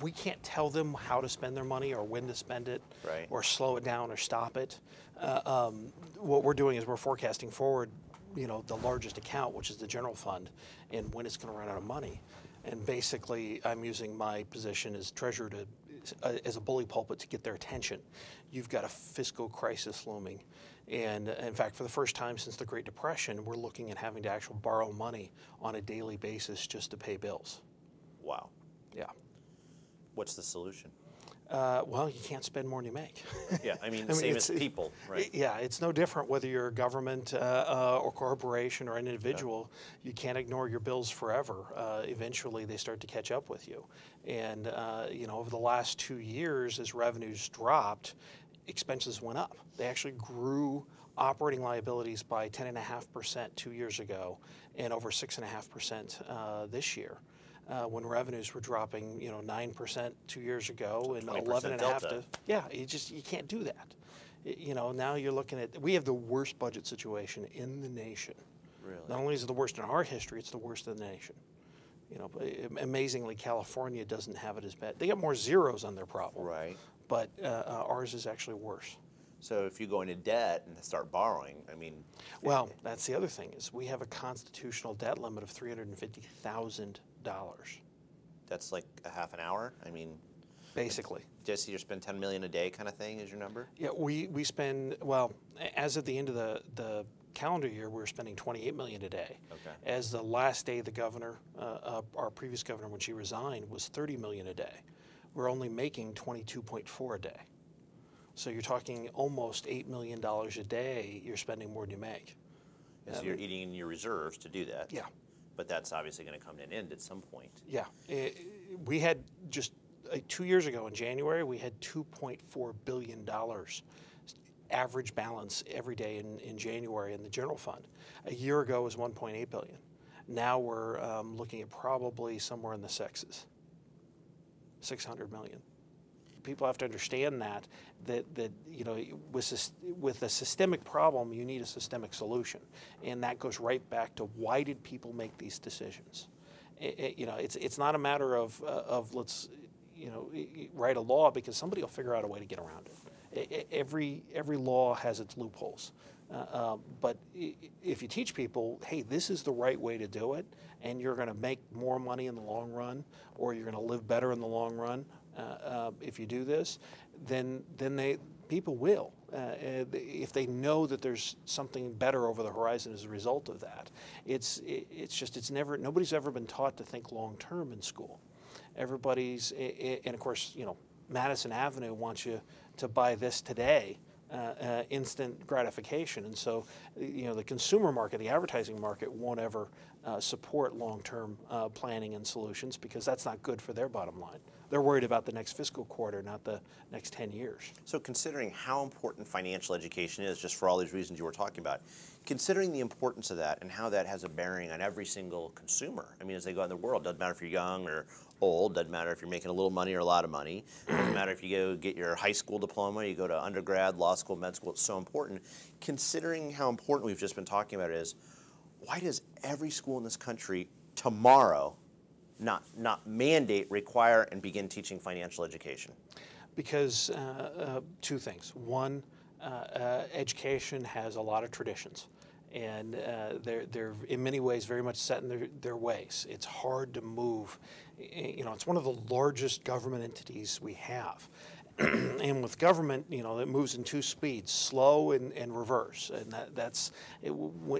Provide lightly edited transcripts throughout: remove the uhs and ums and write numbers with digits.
we can't tell them how to spend their money or when to spend it, Right. or slow it down or stop it. What we're doing is we're forecasting forward, the largest account, which is the general fund, and when it's going to run out of money. And basically, I'm using my position as treasurer as a bully pulpit to get their attention. You've got a fiscal crisis looming. And in fact, for the first time since the Great Depression, we're looking at having to actually borrow money on a daily basis just to pay bills. Wow. Yeah. What's the solution? Well, you can't spend more than you make. Yeah, I mean, same as people, right? Yeah, it's no different whether you're a government or corporation or an individual. You can't ignore your bills forever. Eventually, they start to catch up with you. And, over the last 2 years, as revenues dropped, expenses went up. They actually grew operating liabilities by 10.5% 2 years ago and over 6.5% this year. When revenues were dropping, 9% 2 years ago and 11.5%. You can't do that. Now you're looking at, we have the worst budget situation in the nation. Really? Not only is it the worst in our history, it's the worst in the nation. Amazingly, California doesn't have it as bad. They got more zeros on their problem. Right. But ours is actually worse. So if you go into debt and start borrowing, I mean. Well, that's the other thing is we have a constitutional debt limit of $350,000. That's like a half an hour? I mean. Basically. Just you spend $10 million a day kind of thing is your number? Yeah, we spend, well, as of the end of the calendar year, we're spending $28 million a day. Okay. As the last day the governor, our previous governor when she resigned, was $30 million a day. We're only making 22.4 a day. So you're talking almost $8 million a day you're spending more than you make. So you're eating in your reserves to do that. Yeah. But that's obviously going to come to an end at some point. Yeah. We had just 2 years ago in January, we had $2.4 billion average balance every day in January in the general fund. A year ago was $1.8 billion. Now we're looking at probably somewhere in the sixes, $600 million. People have to understand that with a systemic problem, you need a systemic solution, and that goes right back to why did people make these decisions? It's not a matter of let's write a law because somebody will figure out a way to get around it. Every law has its loopholes, but if you teach people, hey, this is the right way to do it, and you're going to make more money in the long run, or you're going to live better in the long run. If you do this, then people will. If they know that there's something better over the horizon as a result of that. Nobody's ever been taught to think long term in school. Everybody's, and of course, Madison Avenue wants you to buy this today, instant gratification, and so the consumer market, the advertising market, won't ever support long-term planning and solutions because that's not good for their bottom line. They're worried about the next fiscal quarter, not the next 10 years. So considering how important financial education is, just for all these reasons you were talking about, considering the importance of that and how that has a bearing on every single consumer, I mean, as they go in the world, doesn't matter if you're young or old, doesn't matter if you're making a little money or a lot of money, doesn't matter if you go get your high school diploma, you go to undergrad, law school, med school, it's so important. Considering how important we've just been talking about it is, why does every school in this country tomorrow not mandate, require, and begin teaching financial education? Because two things. One, education has a lot of traditions, and they're in many ways very much set in their ways. It's hard to move. It's one of the largest government entities we have. And with government, it moves in two speeds, slow and reverse. And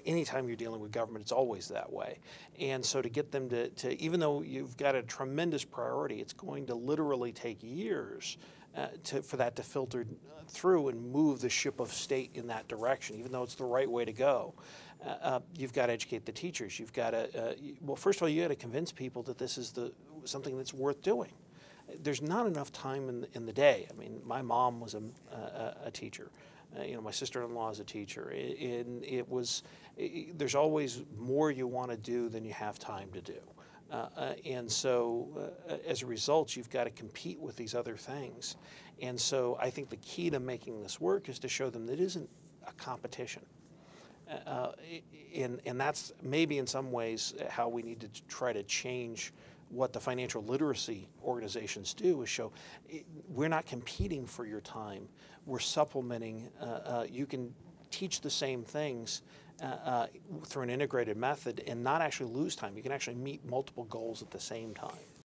anytime you're dealing with government, it's always that way. And so to get them to even though you've got a tremendous priority, it's going to literally take years for that to filter through and move the ship of state in that direction, even though it's the right way to go. You've got to educate the teachers. You've got to, well, first of all, you got to convince people that this is something that's worth doing. There's not enough time in the day. I mean, my mom was a teacher. My sister-in-law is a teacher. And there's always more you want to do than you have time to do. And so as a result, you've got to compete with these other things. And so I think the key to making this work is to show them that it isn't a competition. And that's maybe in some ways how we need to try to change what the financial literacy organizations do is show we're not competing for your time. We're supplementing. You can teach the same things through an integrated method and not actually lose time. You can actually meet multiple goals at the same time.